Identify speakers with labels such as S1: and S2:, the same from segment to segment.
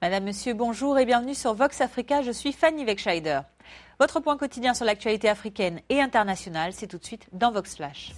S1: Madame, Monsieur, bonjour et bienvenue sur Vox Africa. Je suis Fanny Wegscheider. Votre point quotidien sur l'actualité africaine et internationale, c'est tout de suite dans Vox Flash.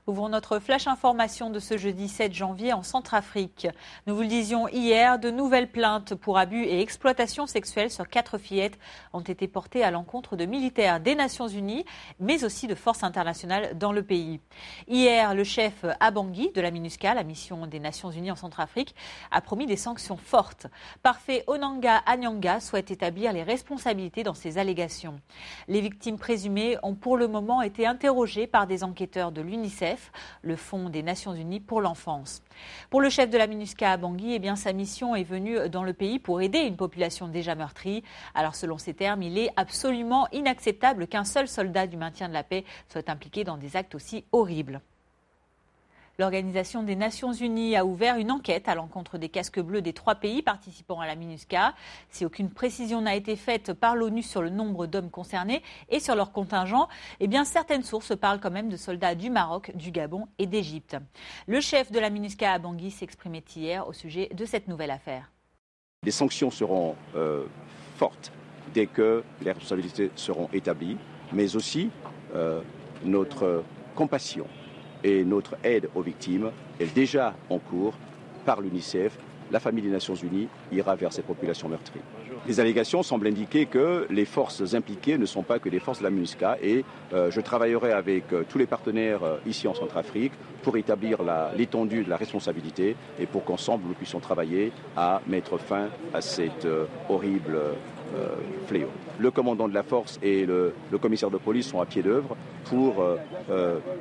S1: Ouvrons notre flash information de ce jeudi 7 janvier en Centrafrique. Nous vous le disions hier, de nouvelles plaintes pour abus et exploitation sexuelle sur 4 fillettes ont été portées à l'encontre de militaires des Nations Unies, mais aussi de forces internationales dans le pays. Hier, le chef Abangui de la MINUSCA, la mission des Nations Unies en Centrafrique, a promis des sanctions fortes. Parfait Onanga Anyanga souhaite établir les responsabilités dans ces allégations. Les victimes présumées ont pour le moment été interrogées par des enquêteurs de l'UNICEF, le Fonds des Nations Unies pour l'enfance. Pour le chef de la MINUSCA à Bangui, sa mission est venue dans le pays pour aider une population déjà meurtrie. Alors selon ses termes, il est absolument inacceptable qu'un seul soldat du maintien de la paix soit impliqué dans des actes aussi horribles. L'Organisation des Nations Unies a ouvert une enquête à l'encontre des casques bleus des 3 pays participant à la MINUSCA. Si aucune précision n'a été faite par l'ONU sur le nombre d'hommes concernés et sur leur contingent, certaines sources parlent quand même de soldats du Maroc, du Gabon et d'Égypte. Le chef de la MINUSCA à Bangui s'exprimait hier au sujet de cette nouvelle affaire.
S2: Les sanctions seront fortes dès que les responsabilités seront établies, mais aussi notre compassion et notre aide aux victimes est déjà en cours par l'UNICEF. La famille des Nations Unies ira vers cette population meurtrie. Les allégations semblent indiquer que les forces impliquées ne sont pas que des forces de la MINUSCA et je travaillerai avec tous les partenaires ici en Centrafrique pour établir l'étendue de la responsabilité et pour qu'ensemble nous puissions travailler à mettre fin à cet horrible fléau. Le commandant de la force et le commissaire de police sont à pied d'œuvre pour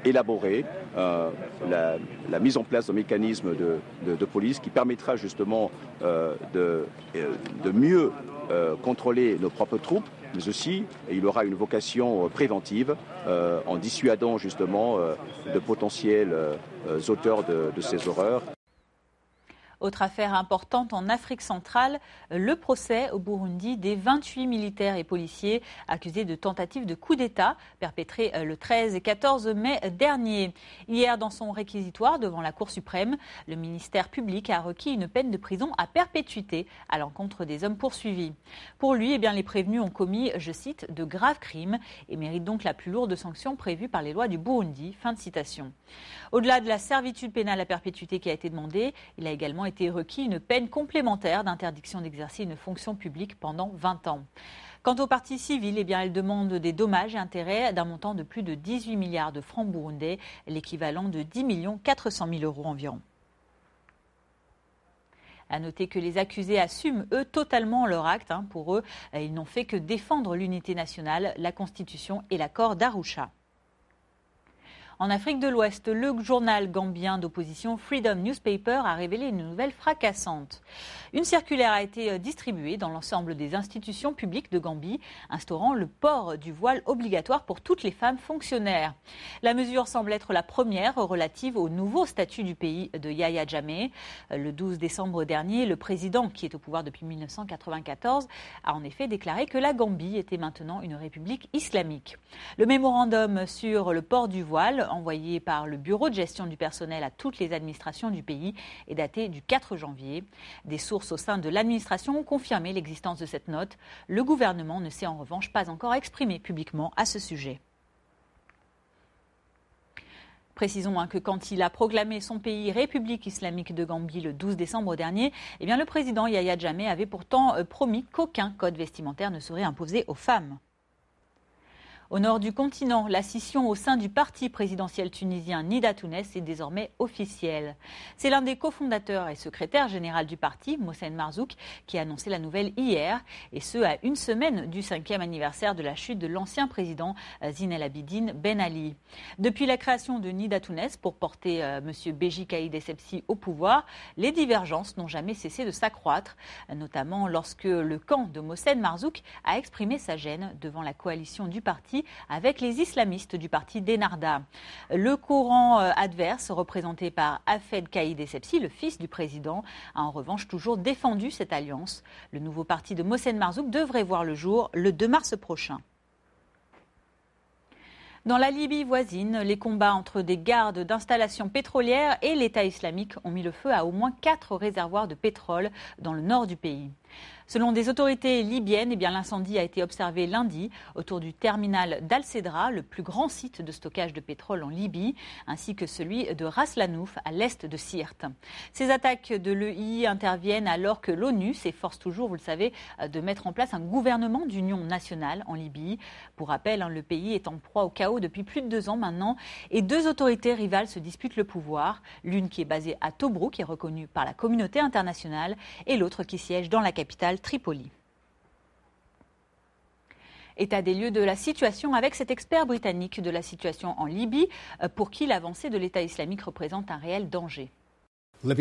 S2: élaborer la mise en place d'un mécanisme de police qui permettra justement de mieux contrôler nos propres troupes, mais aussi il aura une vocation préventive en dissuadant justement de potentiels auteurs de ces horreurs.
S1: Autre affaire importante en Afrique centrale, le procès au Burundi des 28 militaires et policiers accusés de tentative de coup d'État perpétrés le 13 et 14 mai dernier. Hier, dans son réquisitoire devant la Cour suprême, le ministère public a requis une peine de prison à perpétuité à l'encontre des hommes poursuivis. Pour lui, les prévenus ont commis, je cite, de graves crimes et méritent donc la plus lourde sanction prévue par les lois du Burundi. Fin de citation. Au-delà de la servitude pénale à perpétuité qui a été demandée, il a également été requis une peine complémentaire d'interdiction d'exercer une fonction publique pendant 20 ans. Quant aux parties civiles, elles demandent des dommages et intérêts d'un montant de plus de 18 milliards de francs burundais, l'équivalent de 10 400 000 € environ. À noter que les accusés assument, eux, totalement leur acte. Pour eux, ils n'ont fait que défendre l'unité nationale, la Constitution et l'accord d'Arusha. En Afrique de l'Ouest, le journal gambien d'opposition Freedom Newspaper a révélé une nouvelle fracassante. Une circulaire a été distribuée dans l'ensemble des institutions publiques de Gambie, instaurant le port du voile obligatoire pour toutes les femmes fonctionnaires. La mesure semble être la première relative au nouveau statut du pays de Yahya Jammeh. Le 12 décembre dernier, le président, qui est au pouvoir depuis 1994, a en effet déclaré que la Gambie était maintenant une république islamique. Le mémorandum sur le port du voile, envoyé par le Bureau de gestion du personnel à toutes les administrations du pays, est daté du 4 janvier. Des sources au sein de l'administration ont confirmé l'existence de cette note. Le gouvernement ne s'est en revanche pas encore exprimé publiquement à ce sujet. Précisons que quand il a proclamé son pays République islamique de Gambie le 12 décembre dernier, le président Yahya Jammeh avait pourtant promis qu'aucun code vestimentaire ne serait imposé aux femmes. Au nord du continent, la scission au sein du parti présidentiel tunisien Nida Tounes est désormais officielle. C'est l'un des cofondateurs et secrétaire général du parti, Mohsen Marzouk, qui a annoncé la nouvelle hier, et ce à une semaine du 5e anniversaire de la chute de l'ancien président Zine El Abidine Ben Ali. Depuis la création de Nida Tounes pour porter M. Béji Caïd Essebsi au pouvoir, les divergences n'ont jamais cessé de s'accroître, notamment lorsque le camp de Mohsen Marzouk a exprimé sa gêne devant la coalition du parti avec les islamistes du parti d'Ennahda. Le courant adverse, représenté par Hafed Kaïd Essebsi, le fils du président, a en revanche toujours défendu cette alliance. Le nouveau parti de Mohsen Marzouk devrait voir le jour le 2 mars prochain. Dans la Libye voisine, les combats entre des gardes d'installations pétrolières et l'État islamique ont mis le feu à au moins 4 réservoirs de pétrole dans le nord du pays. Selon des autorités libyennes, l'incendie a été observé lundi autour du terminal d'Al-Cedra, le plus grand site de stockage de pétrole en Libye, ainsi que celui de Ras Lanouf, à l'est de Sirte. Ces attaques de l'EI interviennent alors que l'ONU s'efforce toujours, vous le savez, de mettre en place un gouvernement d'union nationale en Libye. Pour rappel, le pays est en proie au chaos depuis plus de 2 ans maintenant et 2 autorités rivales se disputent le pouvoir. L'une qui est basée à Tobrouk, qui est reconnue par la communauté internationale, et l'autre qui siège dans la capitale Tripoli. État des lieux de la situation avec cet expert britannique de la situation en Libye, pour qui l'avancée de l'État islamique représente un réel danger.
S3: La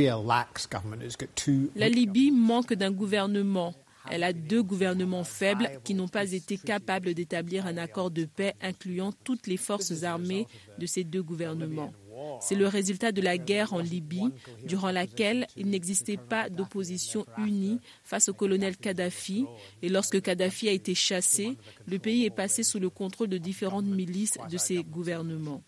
S3: Libye manque d'un gouvernement. Elle a 2 gouvernements faibles qui n'ont pas été capables d'établir un accord de paix incluant toutes les forces armées de ces 2 gouvernements. C'est le résultat de la guerre en Libye, durant laquelle il n'existait pas d'opposition unie face au colonel Kadhafi. Et lorsque Kadhafi a été chassé, le pays est passé sous le contrôle de différentes milices de ces gouvernements.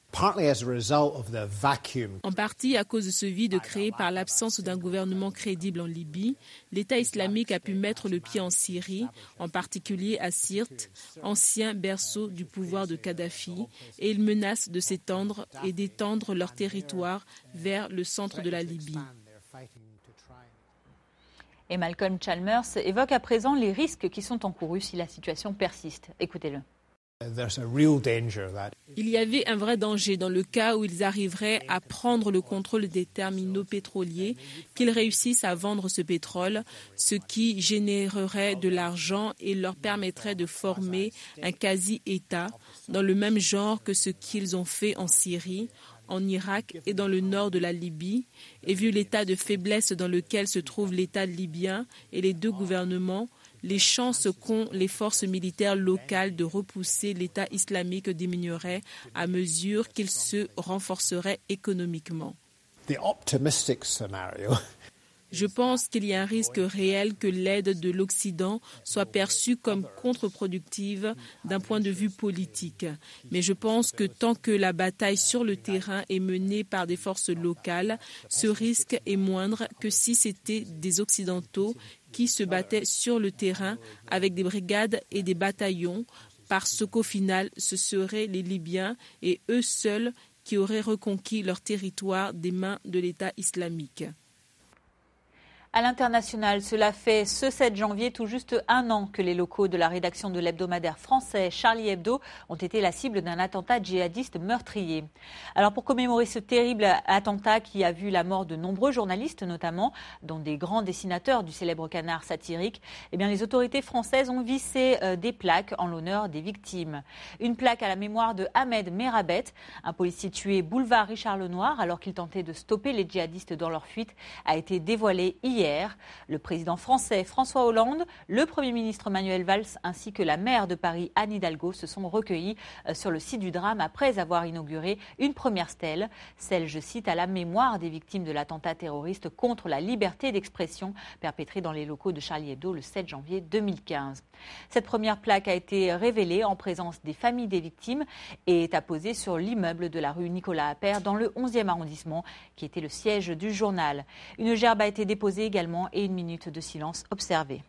S3: En partie à cause de ce vide créé par l'absence d'un gouvernement crédible en Libye, l'État islamique a pu mettre le pied en Syrie, en particulier à Sirte, ancien berceau du pouvoir de Kadhafi, et il menace de s'étendre et d'étendre leur territoire vers le centre de la Libye.
S1: Et Malcolm Chalmers évoque à présent les risques qui sont encourus si la situation persiste. Écoutez-le.
S3: Il y avait un vrai danger dans le cas où ils arriveraient à prendre le contrôle des terminaux pétroliers, qu'ils réussissent à vendre ce pétrole, ce qui générerait de l'argent et leur permettrait de former un quasi-État dans le même genre que ce qu'ils ont fait en Syrie, en Irak et dans le nord de la Libye. Et vu l'état de faiblesse dans lequel se trouve l'État libyen et les 2 gouvernements, les chances qu'ont les forces militaires locales de repousser l'État islamique diminueraient à mesure qu'il se renforcerait économiquement. Je pense qu'il y a un risque réel que l'aide de l'Occident soit perçue comme contre-productive d'un point de vue politique. Mais je pense que tant que la bataille sur le terrain est menée par des forces locales, ce risque est moindre que si c'était des Occidentaux qui se battaient sur le terrain avec des brigades et des bataillons, parce qu'au final, ce seraient les Libyens et eux seuls qui auraient reconquis leur territoire des mains de l'État islamique.
S1: À l'international, cela fait ce 7 janvier tout juste 1 an que les locaux de la rédaction de l'hebdomadaire français Charlie Hebdo ont été la cible d'un attentat djihadiste meurtrier. Alors pour commémorer ce terrible attentat qui a vu la mort de nombreux journalistes notamment, dont des grands dessinateurs du célèbre canard satirique, les autorités françaises ont vissé des plaques en l'honneur des victimes. Une plaque à la mémoire de Ahmed Merabet, un policier tué boulevard Richard Lenoir alors qu'il tentait de stopper les djihadistes dans leur fuite, a été dévoilée hier. Le président français François Hollande, le Premier ministre Manuel Valls ainsi que la maire de Paris Anne Hidalgo se sont recueillis sur le site du drame après avoir inauguré une première stèle, celle, je cite, à la mémoire des victimes de l'attentat terroriste contre la liberté d'expression perpétré dans les locaux de Charlie Hebdo le 7 janvier 2015. Cette première plaque a été révélée en présence des familles des victimes et est apposée sur l'immeuble de la rue Nicolas Appert dans le 11e arrondissement qui était le siège du journal. Une gerbe a été déposée également et une minute de silence observée.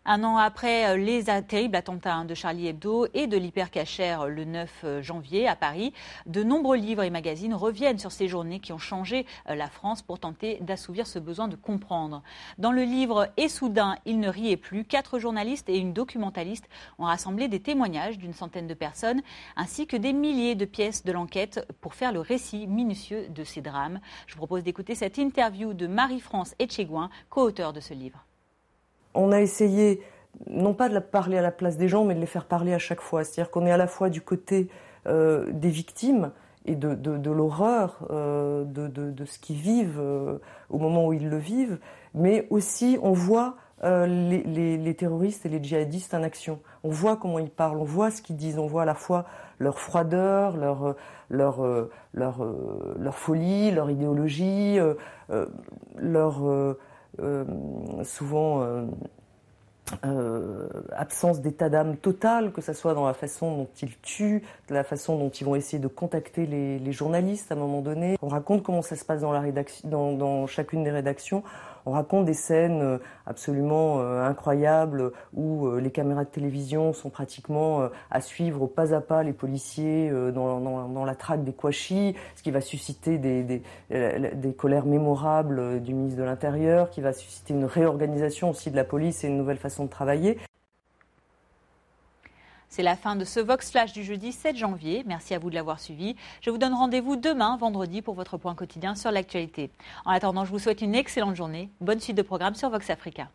S1: 1 an après les terribles attentats de Charlie Hebdo et de l'Hypercacher le 9 janvier à Paris, de nombreux livres et magazines reviennent sur ces journées qui ont changé la France pour tenter d'assouvir ce besoin de comprendre. Dans le livre « Et soudain, il ne riait plus », 4 journalistes et une documentaliste ont rassemblé des témoignages d'une centaine de personnes ainsi que des milliers de pièces de l'enquête pour faire le récit minutieux de ces drames. Je vous propose d'écouter cette interview de Marie-France Etchegouin, co-auteure de ce livre.
S4: On a essayé, non pas de parler à la place des gens, mais de les faire parler à chaque fois. C'est-à-dire qu'on est à la fois du côté des victimes et de l'horreur, de ce qu'ils vivent au moment où ils le vivent, mais aussi on voit les terroristes et les djihadistes en action. On voit comment ils parlent, on voit ce qu'ils disent, on voit à la fois leur froideur, leur folie, leur idéologie, souvent absence d'état d'âme total, que ce soit dans la façon dont ils tuent, la façon dont ils vont essayer de contacter les journalistes à un moment donné. On raconte comment ça se passe dans la rédaction, dans chacune des rédactions. On raconte des scènes absolument incroyables où les caméras de télévision sont pratiquement à suivre pas à pas les policiers dans la traque des Kouachi, ce qui va susciter des colères mémorables du ministre de l'Intérieur, qui va susciter une réorganisation aussi de la police et une nouvelle façon de travailler.
S1: C'est la fin de ce Vox Flash du jeudi 7 janvier. Merci à vous de l'avoir suivi. Je vous donne rendez-vous demain, vendredi, pour votre point quotidien sur l'actualité. En attendant, je vous souhaite une excellente journée. Bonne suite de programme sur Vox Africa.